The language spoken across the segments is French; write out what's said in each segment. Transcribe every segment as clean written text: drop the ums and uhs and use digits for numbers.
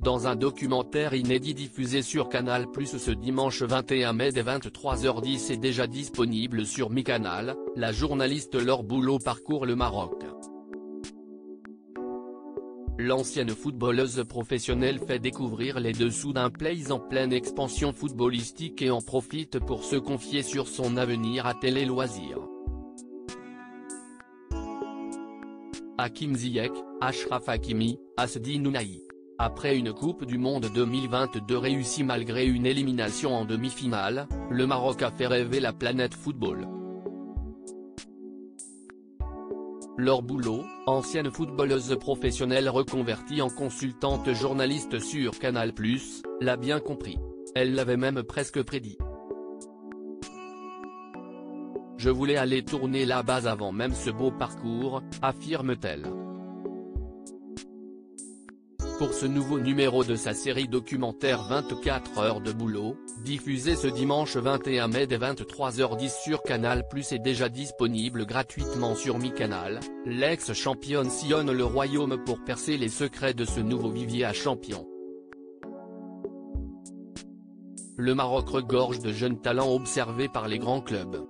Dans un documentaire inédit diffusé sur Canal+ ce dimanche 21 mai dès 23h10 et déjà disponible sur MyCanal, la journaliste Laure Boulot parcourt le Maroc. L'ancienne footballeuse professionnelle fait découvrir les dessous d'un pays en pleine expansion footballistique et en profite pour se confier sur son avenir à Télé Loisirs. Hakim Ziyech, Achraf Hakimi, Asdi Nounahi. Après une Coupe du Monde 2022 réussie malgré une élimination en demi-finale, le Maroc a fait rêver la planète football. Laure Boulot, ancienne footballeuse professionnelle reconvertie en consultante journaliste sur Canal+, l'a bien compris. Elle l'avait même presque prédit. Je voulais aller tourner là-bas avant même ce beau parcours, affirme-t-elle. Pour ce nouveau numéro de sa série documentaire 24 heures de boulot, diffusé ce dimanche 21 mai dès 23h10 sur Canal+ et déjà disponible gratuitement sur MyCanal, l'ex-championne sillonne le royaume pour percer les secrets de ce nouveau vivier à champions. Le Maroc regorge de jeunes talents observés par les grands clubs.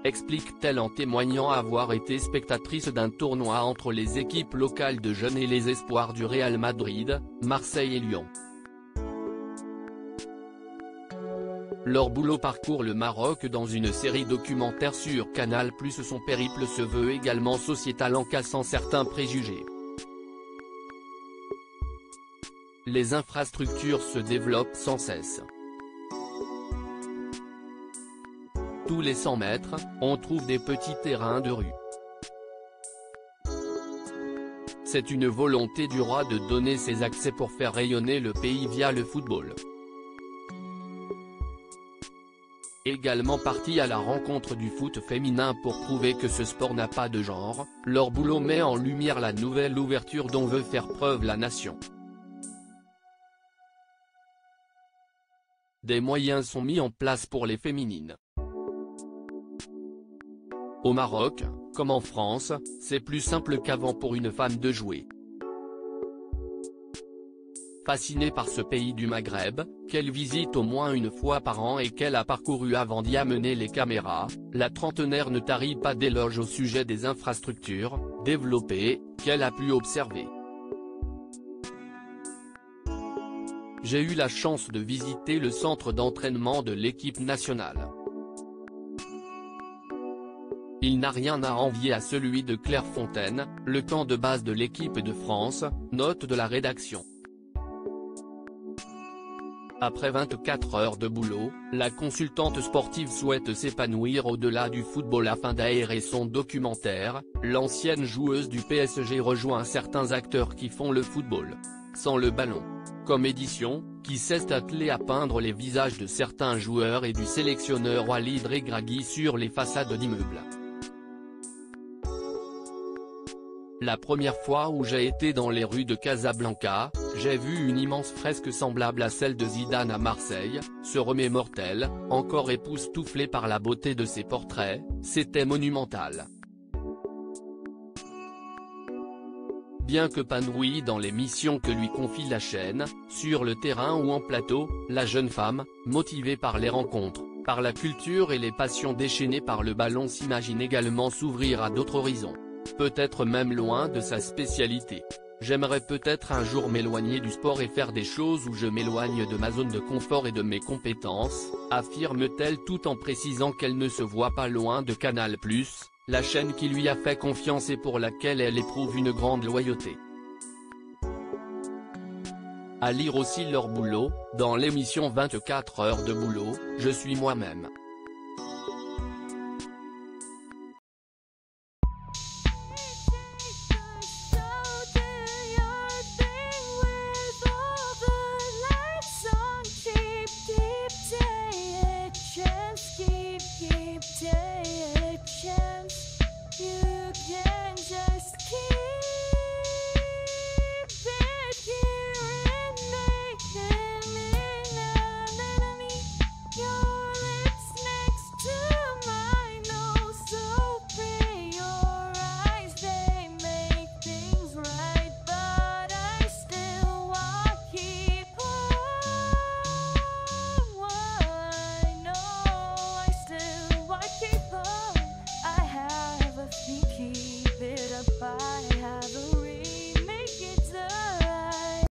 Explique-t-elle en témoignant avoir été spectatrice d'un tournoi entre les équipes locales de jeunes et les espoirs du Real Madrid, Marseille et Lyon. Laure Boulot parcourt le Maroc dans une série documentaire sur Canal+. Son périple se veut également sociétal en cassant certains préjugés. Les infrastructures se développent sans cesse. Tous les 100 mètres, on trouve des petits terrains de rue. C'est une volonté du roi de donner ses accès pour faire rayonner le pays via le football. Également partie à la rencontre du foot féminin pour prouver que ce sport n'a pas de genre, Laure Boulot met en lumière la nouvelle ouverture dont veut faire preuve la nation. Des moyens sont mis en place pour les féminines. Au Maroc, comme en France, c'est plus simple qu'avant pour une femme de jouer. Fascinée par ce pays du Maghreb, qu'elle visite au moins une fois par an et qu'elle a parcouru avant d'y amener les caméras, la trentenaire ne tarit pas d'éloges au sujet des infrastructures, développées, qu'elle a pu observer. J'ai eu la chance de visiter le centre d'entraînement de l'équipe nationale. Il n'a rien à envier à celui de Clairefontaine, le camp de base de l'équipe de France, note de la rédaction. Après 24 heures de boulot, la consultante sportive souhaite s'épanouir au-delà du football afin d'aérer son documentaire. L'ancienne joueuse du PSG rejoint certains acteurs qui font le football sans le ballon, comme Édition, qui s'est attelé à peindre les visages de certains joueurs et du sélectionneur Walid Regragui sur les façades d'immeubles. La première fois où j'ai été dans les rues de Casablanca, j'ai vu une immense fresque semblable à celle de Zidane à Marseille, se remémore-t-elle, encore époustouflée par la beauté de ses portraits, c'était monumental. Bien qu'épanouie dans les missions que lui confie la chaîne, sur le terrain ou en plateau, la jeune femme, motivée par les rencontres, par la culture et les passions déchaînées par le ballon s'imagine également s'ouvrir à d'autres horizons. Peut-être même loin de sa spécialité. J'aimerais peut-être un jour m'éloigner du sport et faire des choses où je m'éloigne de ma zone de confort et de mes compétences, affirme-t-elle tout en précisant qu'elle ne se voit pas loin de Canal+, la chaîne qui lui a fait confiance et pour laquelle elle éprouve une grande loyauté. À lire aussi Laure Boulot, dans l'émission 24 heures de boulot, je suis moi-même.